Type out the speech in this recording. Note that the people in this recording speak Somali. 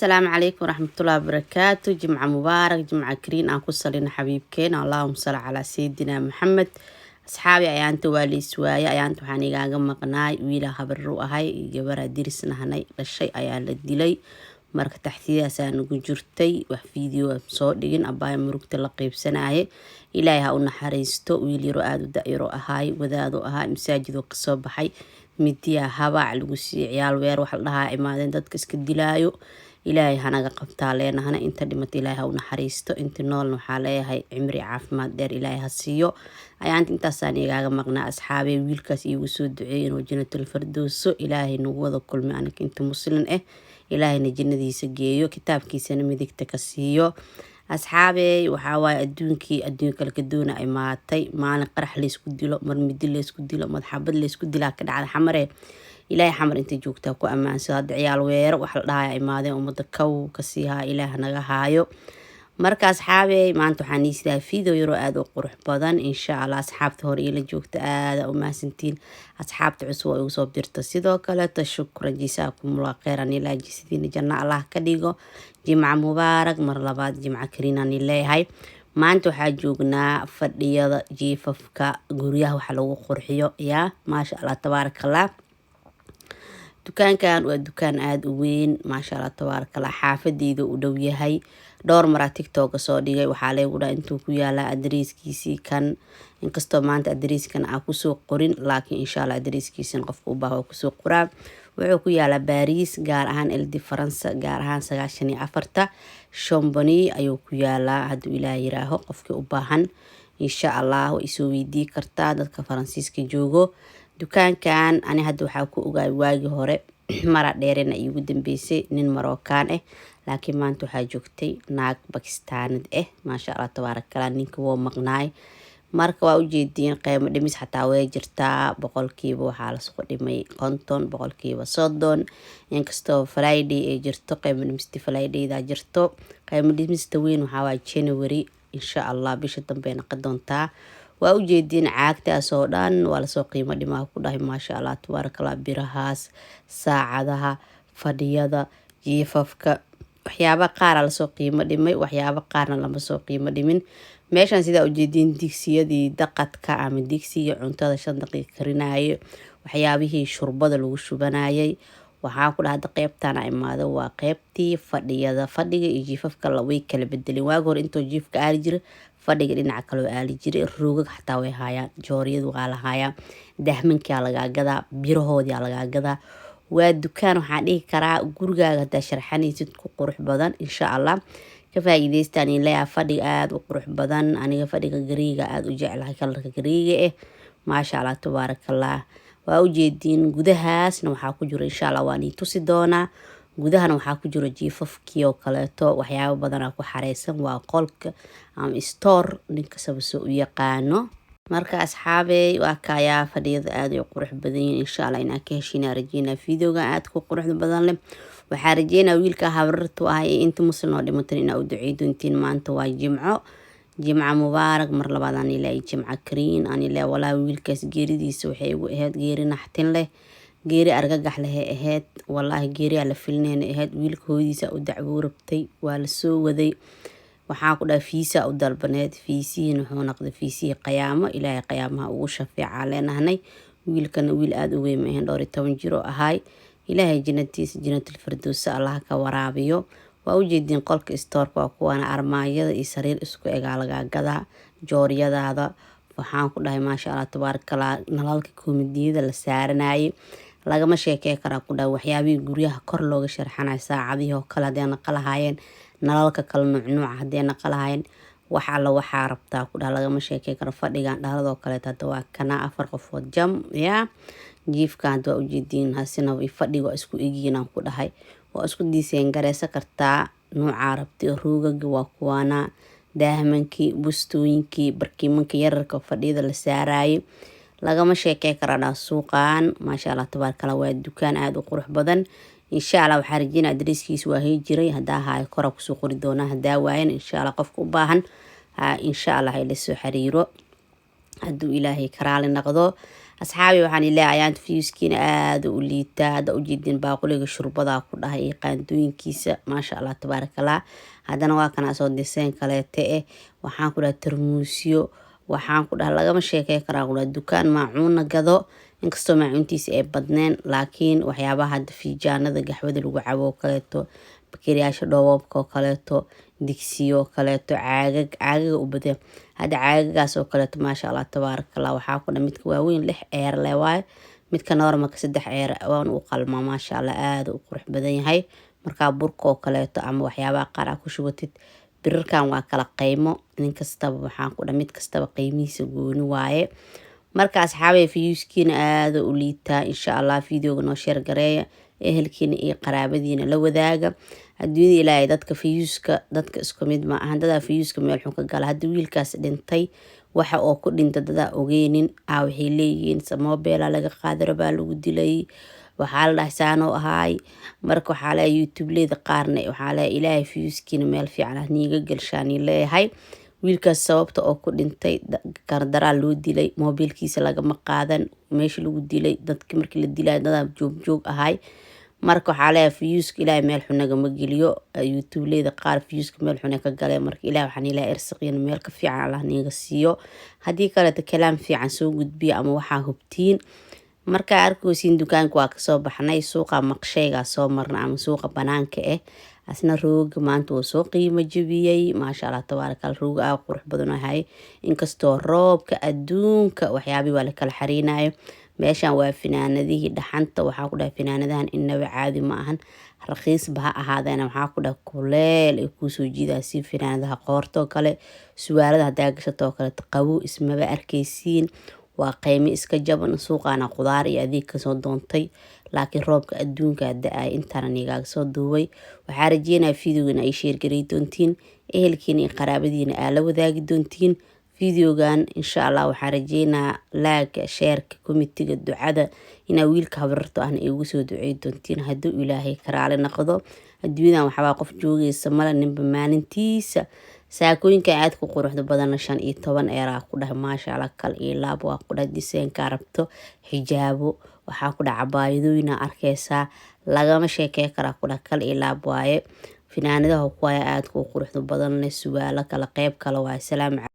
السلام عليكم ورحمة الله وبركاته. جمعة مبارك، جمعة كريم. أنكو صلينا حبيبكين، اللهم صل على سيدنا محمد. أصحابي أيانتو والي سوايا أيانتو حاني قاقم مقناي ويلا خبر رؤهاي جبرا ديرسنا هناي للشيء أيان للدلي marka taxtiyaas aan ugu jirtay wax video soo dhigin abay murugta la qaybsanaaye ilaahay ha u naxariisto wiil yaro aad u daayiro ahay wadaado ahaa masaajid oo ka soo baxay midiya habaac lagu sii ciyaal weer wax la dhahaa imaadeen dadka iska dilaayo ilaahay hanaga qabtaa leenahana inta dhimatay ilaahay ha u naxariisto inta noolna waxa leeyahay cimri caafimaad dheer ilaahay ha siiyo ayaan intaas aan igaaga maqnaa asxaabay wiilkaas iigu soo duceeyeen oo jannatul firdawso ilaahay nagu wada kulmay aniga inta muslim ilaahayna jannadiisa geeyo kitaabkiisana midigta ka siiyo asxaabey waxa waay adduunka kala doona ay maatay maalin qarax la isku dilo mar midi la isku dilo madxabad la isku dilaa ka dhacda xamare ilaahay xamar inta joogtaa ku ammaansan hada ciyaal weero wax la dhahay imaadeen umada kaw ka siiha ilaahay naga haayo marka asxaabey maanta waxaan isdaa video yaro aad u qurux badan insha Allah asxaabta hore ila joogta aad u maasantiin asxaabta cusub oo igu soo dirta sidoo kale shukran jisaakumullah khairan ilaa jisidina janna Allah ka dhigo jimca mubaarak mar labaad jimca kariinaan leeyahay maanta waxaa joognaa fadhiyada jiifafka guryaha waxa lagu qurxiyo yaa maasha Allah tabaarakallah dukaankan waa dukaan aad u weyn maasha Allah tabaarakallah xaafadeyda u dhow yahay dhowr mar TikTok soo dhigay waxa leeyahay dhahay intuu ku yaala adreeskiisii kan inkastoo maanta adreeskan aan ku soo qorin laakiin insha Allah adreeskiisan qofku u baahan ku soo qoraa wuxuu ku yaala Paris gaar ahaan LD France gaar ahaan 94 Chambony ayuu ku yaala haduu ilaahay yiraaho qofkii u baahan insha Allah way soo weydii kartaa dadka Faransiiska joogo dukaankan ani hadda waxa ku ogaay waagi hore mara dheerena igu dambeysay nin Marookaan laakiin maanta waxa joogtay naag Pakistaanid maasha Allah tabaarakallah ninka wuu maqnaay marka waa u jeedin qiimo dhimis xataa way jirtaa boqolkiiba waxa la soo dhimay 50 boqolkiiba 30 inkastoo Friday ay jirto qiimo dhimista Friday-da jirto qiimo dhimista weyn waxa waa January insha Allah bisha dambe noqon doontaa waa u jeedin caagtaas oo dhan waa la soo qiimo dhimaa ku dhahay maasha Allah tabaarakallah birahaas saacadaha fadhiyada jiifafka waxyaabo qaar la soo qiimo dhimay waxyaabo qaarna lama soo qiimo dhimin meeshan sida u jeedin digsiyadii daqadka ama digsiga cuntada 5 daqiiqo karinaayo waxyaabihii shurbada lagu shubanayay waxa ku dhahda qaybtan ay imaado waa qaybtii fadhiga iyo jiifafka la way kala bedelin waag hor intuu jiifka aali jiray fadhiga dhinaca kale oo aali jiray roogag xataa way haayaan jooriyadu waa la haayaa dahmanka laga gadaa birahoodii laga gadaa waa dukaan waxaan dhihi karaa gurigaaga hada sharxanaysid ku qurux badan insha Allah ka faa'iideystaan ilaa fadhi aad u qurux badan aniga fadhiga gariiga aad u jeclahay kalarka gariiga maasha Allah tabaarakallah waa u jeedin gudahaasna waxa ku jiro insha Allah waan tusi doonaa gudahana waxa ku jiro jiifafkii oo kaleeto waxyaabo badan ku xareysan waa qolka ama store ninka sababso u yaqaano marka asxaabey waa kaya fadhiyada aad u qurux badan insha Allah inaan ka heshina rajayna videoga aad ku qurux badan leh waxa rajayna wiilka habartu ah inta muslim oo dhimatay inaa u duceeyo intiin maanta waa jimca mubaarak mar labaad aan ilaahay jimca kariin aan ilaahay walaa wiilkaas geeridiisa waxay ugu ahayd geeri naxtin leh geeri argagax leh ahayd wallahi geeri la filneen ahayd wiilka hooyadiisa u dacwo rabtay waa la soo waday waxa ku dhaa fiisa u dalbaneed fiisiin wuxuu noqday fiisi qiyaamo ilaahay qiyaamaha ugu shafeeca leenahay wiilkana wiil aad u weyn ma 12 jiro ahay ilaahay jannatiisa jannatul firdawsa Allah ka waraabiyo waa u jeedin qolka store waa kuwana armaayada iyo sariir isku eega laga gadaa jooriyadaada waxaan ku dhahay maasha Allah tabaarakallah nalalka koomidiyada la saaranayay lagama sheekay kara ku dhaw waxyaabii guryaha kor looga sharxanay saacadii oo kala deena qalahaayeen nalalka kala nuuc hadeena qalahaayeen waxa la waxa rabtaa ku dhaw lagama sheekay kara fadhigan dhaladoo kale tada waa kana 4 qofood jam ya jiifkan waa u jeedin hasina way fadhigo isku eegina ku dhahay waa isku diiseen gareysa kartaa nooca rabti roogaga waa kuwana daahmankii bustooyinkii barkiimanka yararka fadhiyada la saarayay lagama sheekay karaa suuqan maasha Allah tabaarakallah waa dukaan aad u qurux badan insha Allah waxa rajayna adreeskiisa waa hay jiray hadaa haay kor ku soo qori doona hadaa waayeen insha Allah qofka u baahan insha Allah ay la soo xiriiro haduu ilaahay karaali noqdo asxaabi waxaan ilaahay ayaanta fiuskiina aada u liitaa hadda ujeedin baaquliga shurbadaa ku dhahay iyo qaandooyinkiisa maasha allah tabaarakallah. haddana waa kana soo diseen kaleete waxaan ku dhahay tarmuusyo waxaan ku dhahay lagama sheekey karaa ku dhahay dukaan maacuuna gado inkastoo maacuuntiisa ay badneen laakiin waxyaabaha hadda fiijaanada gaxwada lagu cabo kaleeto bakeriyaasha dhoobabka oo kaleeto digsiyo kaleeto caagaga u badeen hadda caagagaas oo kaleeto maasha allah tabaarakallah. waxaa ku dhahay midka waaweyn 6 eer le waaye midka normalka 3 eer waan u qalmaa maasha allah aada u qurux badan yahay. markaa burka oo kaleeto ama waxyaabaha qaar ku shubatid birarkan waa kala qiimo nin kastaba waxaan ku dhahay mid kastaba qiimihiisa gooni waaye. marka asxaabay fiuskiina aada u liitaa insha allah videoga noo share gareeya ehelkiina iyo qaraabadiina la wadaaga. adduunyada ilaahay dadka fiuska dadka isku mid ma ahan dadaa fiuska meel xun ka gala hadda wiilkaas dhintay waxa oo ku dhinta dadaa ogeynin waxay leeyihiin samoobela laga qaadaro baa lagu dilay waxaa la dhahay saanoo ahaay. marka waxaa leeyahay youtube-leyda qaarna waxaa leeyahay ilaahay fiuskiina meel fiican niiga gelshaani leeyahay. wiilkaas sababta oo ku dhintay gardaraa loo dilay moobilkiisa lagama qaadan meesha lagu dilay dadkii markii la dilay dadaa joog ahay. marka waxaa leeyahay fiuska ilaahay meel xun nagama geliyo youtube-leyda qaar fiuska meel xun ka galeen marka ilaahay waxaan ilaahay irsaqiina meel ka fiican allah niiga siiyo haddii kaleeto kalaam fiican soo gudbiya ama waxaa hubtiin. markaa arkaysiin dukaanka waa kasoo baxnay suuqa maqshaygaa soo marna ama suuqa banaanka asna rooga maanta wuu soo qiimo jabiyey maasha allah tabaarakallah. rooga aad qurux badan ahay inkastoo roobka adduunka waxyaabii waa la kala xariinayo. meeshan waa finaanadihii dhaxanta waxaa ku dhahay finaanadahan inaba caadi ma ahan raqiisba ha ahaadeena waxaa ku dhahay kuleel ay kuusoo jiidaa si finaanadaha qoortoo kale suwaalada haddaa gashatoo kale qabow ismaba arkaysiin waa qiimo iska jaban suuqaana qudaar iyo adeeg kasoo doontay laakiin roobka adduunka da-ay intaana nigaaga soo duubay. waxaa rajeynayaa videogan ay sheer garay doontiin ehelkiina iyo qaraabadiina aa la wadaagi doontiin videogan insha allah. waxaa rajeynaa laaga sheerka komitiga ducada inaa wiilka habararto ahna ay ugu soo ducey doontiin hadduu ilaahay karaale noqdo. adduunyadan waxbaa qof joogaysa mala ninba maalintiisa. saakooyinka aad ku quruxda badan 15 eeraa ku dhahay maasha allah kal iyo laab waa ku dhahay diseenka rabto xijaabo waxaa ku dhahay cabaayadooyina arkaysaa lagama sheekey karaa ku dhahay kal iyo laab waaye finaanadaha ku aad ku quruxda badan suwaalo kala qayb kala waaye. salaam.